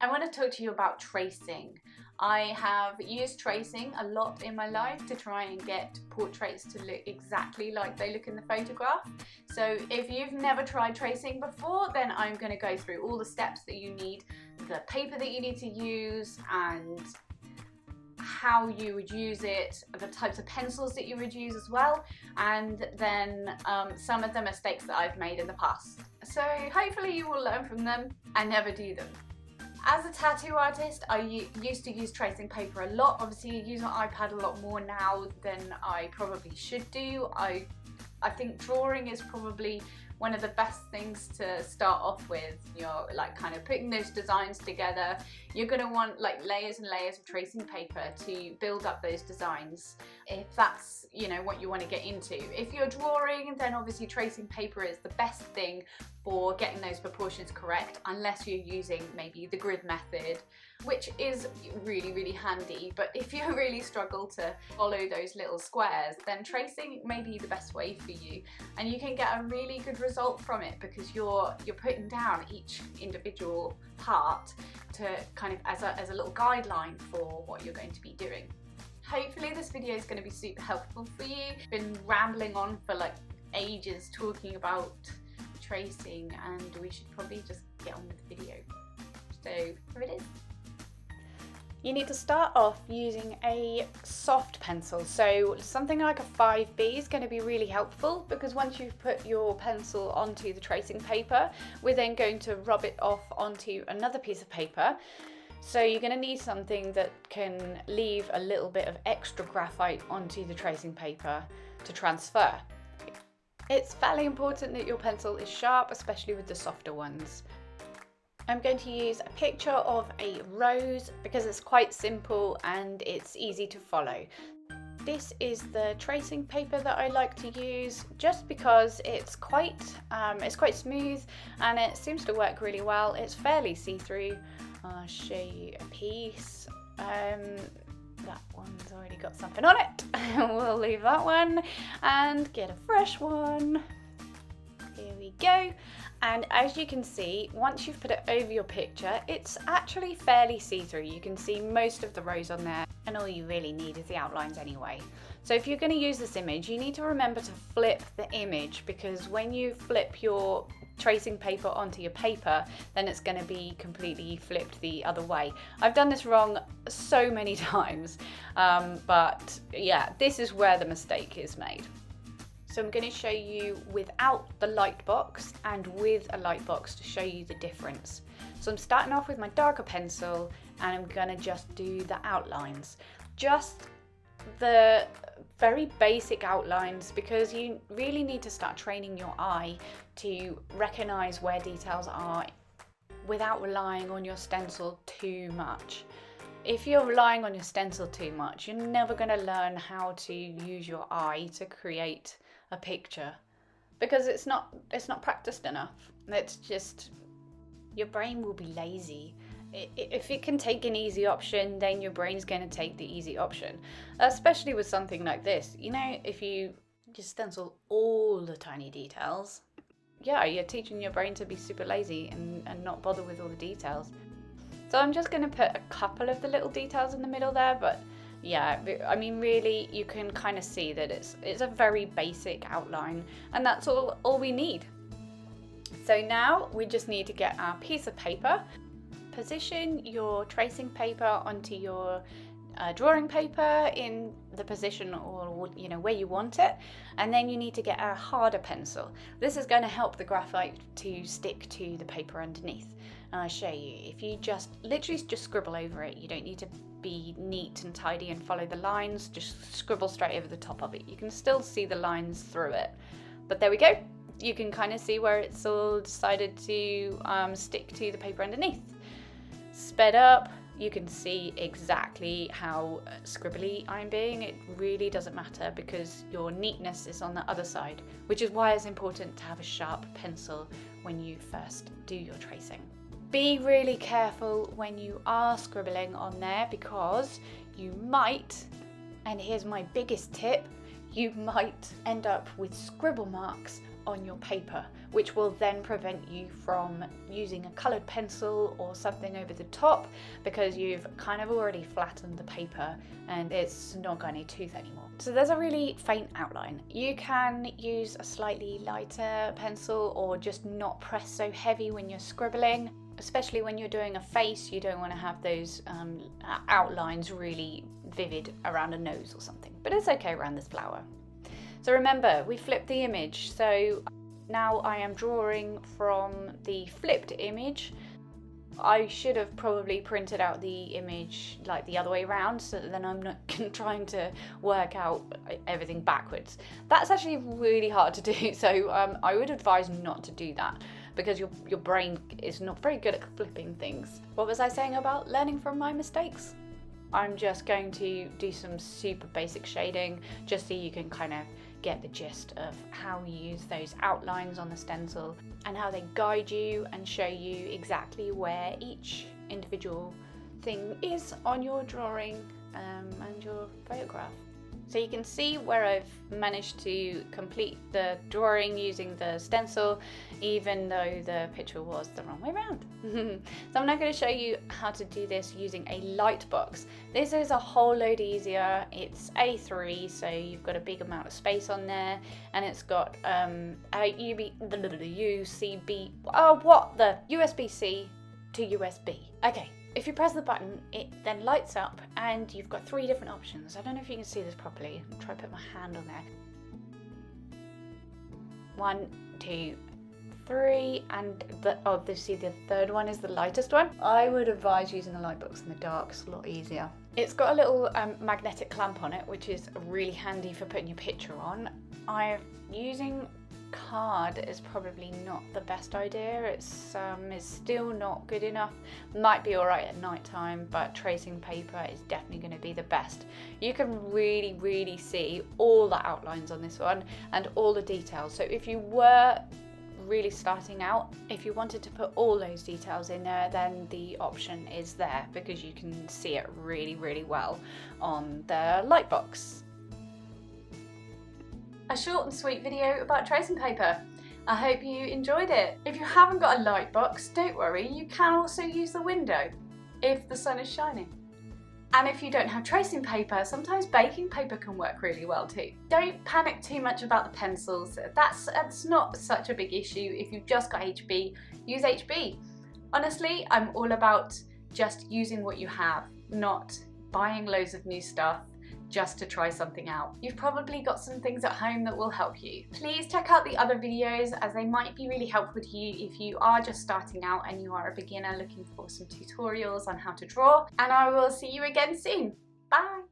I want to talk to you about tracing. I have used tracing a lot in my life to try and get portraits to look exactly like they look in the photograph. So if you've never tried tracing before, then I'm going to go through all the steps that you need, the paper that you need to use, and how you would use it, the types of pencils that you would use as well, and then some of the mistakes that I've made in the past. So hopefully you will learn from them and never do them. As a tattoo artist, I used to use tracing paper a lot. Obviously, I use my iPad a lot more now than I probably should do. I think drawing is probably one of the best things to start off with. You're like kind of putting those designs together. You're going to want like layers and layers of tracing paper to build up those designs, if that's, you know, what you want to get into. If you're drawing, then obviously tracing paper is the best thing for getting those proportions correct, unless you're using maybe the grid method, which is really, really handy. But if you really struggle to follow those little squares, then tracing may be the best way for you, and you can get a really good result from it because you're putting down each individual part to kind of as a little guideline for what you're going to be doing. Hopefully this video is going to be super helpful for you. I've been rambling on for like ages talking about tracing, and we should probably just get on with the video. So here it is. You need to start off using a soft pencil, so something like a 5B is going to be really helpful, because once you've put your pencil onto the tracing paper, we're then going to rub it off onto another piece of paper. So you're going to need something that can leave a little bit of extra graphite onto the tracing paper to transfer. It's fairly important that your pencil is sharp, especially with the softer ones. I'm going to use a picture of a rose because it's quite simple and it's easy to follow. This is the tracing paper that I like to use just because it's quite smooth and it seems to work really well. It's fairly see-through. I'll show you a piece. That one's already got something on it. We'll leave that one and get a fresh one. Here we go. And as you can see, once you've put it over your picture, it's actually fairly see-through. You can see most of the rose on there, and all you really need is the outlines anyway. So if you're going to use this image, you need to remember to flip the image, because when you flip your tracing paper onto your paper, then it's going to be completely flipped the other way. I've done this wrong so many times, but yeah, this is where the mistake is made. So I'm going to show you without the lightbox and with a lightbox to show you the difference. So I'm starting off with my darker pencil and I'm going to just do the outlines. Just the very basic outlines, because you really need to start training your eye to recognize where details are without relying on your stencil too much. If you're relying on your stencil too much, you're never going to learn how to use your eye to create a picture, because it's not practiced enough. It's just, your brain will be lazy. If it can take an easy option, then your brain's going to take the easy option, especially with something like this. You know, if you just stencil all the tiny details, yeah, you're teaching your brain to be super lazy and not bother with all the details. So I'm just going to put a couple of the little details in the middle there, but yeah, I mean, really, you can kind of see that it's a very basic outline, and that's all we need. So now we just need to get our piece of paper, position your tracing paper onto your drawing paper in the position, or you know, where you want it, and then you need to get a harder pencil. This is going to help the graphite to stick to the paper underneath. And I'll show you. If you literally just scribble over it, you don't need to be neat and tidy and follow the lines, just scribble straight over the top of it. You can still see the lines through it, but there we go. You can kind of see where it's all decided to stick to the paper underneath. Sped up, you can see exactly how scribbly I'm being. It really doesn't matter because your neatness is on the other side, which is why it's important to have a sharp pencil when you first do your tracing. Be really careful when you are scribbling on there, because you might, and here's my biggest tip, you might end up with scribble marks on your paper, which will then prevent you from using a coloured pencil or something over the top, because you've kind of already flattened the paper and it's not got any tooth anymore. So there's a really faint outline. You can use a slightly lighter pencil or just not press so heavy when you're scribbling. Especially when you're doing a face, you don't want to have those outlines really vivid around a nose or something, but it's okay around this flower. So remember, we flipped the image, so now I am drawing from the flipped image. I should have probably printed out the image like the other way around, so that then I'm not trying to work out everything backwards. That's actually really hard to do, so I would advise not to do that, because your brain is not very good at flipping things. What was I saying about learning from my mistakes? I'm just going to do some super basic shading, just so you can kind of get the gist of how we use those outlines on the stencil and how they guide you and show you exactly where each individual thing is on your drawing and your photograph. So you can see where I've managed to complete the drawing using the stencil, even though the picture was the wrong way around. So I'm now going to show you how to do this using a lightbox. This is a whole load easier. It's A3, so you've got a big amount of space on there, and it's got USB-C to USB. Okay. If you press the button, it then lights up and you've got 3 different options. I don't know if you can see this properly. I'll try to put my hand on there. 1, 2, 3, and obviously the third one is the lightest one. I would advise using the lightbox in the dark, it's a lot easier. It's got a little magnetic clamp on it, which is really handy for putting your picture on. I'm using card is probably not the best idea. It's still not good enough. Might be alright at night time, but tracing paper is definitely going to be the best. You can really see all the outlines on this one and all the details. So if you were really starting out, if you wanted to put all those details in there, then the option is there, because you can see it really well on the lightbox. A short and sweet video about tracing paper. I hope you enjoyed it. If you haven't got a lightbox, don't worry, you can also use the window if the sun is shining. And if you don't have tracing paper, sometimes baking paper can work really well too. Don't panic too much about the pencils. That's not such a big issue. If you've just got HB, use HB. Honestly, I'm all about just using what you have, not buying loads of new stuff just to try something out. You've probably got some things at home that will help you. Please check out the other videos, as they might be really helpful to you if you are just starting out and you are a beginner looking for some tutorials on how to draw. And I will see you again soon. Bye!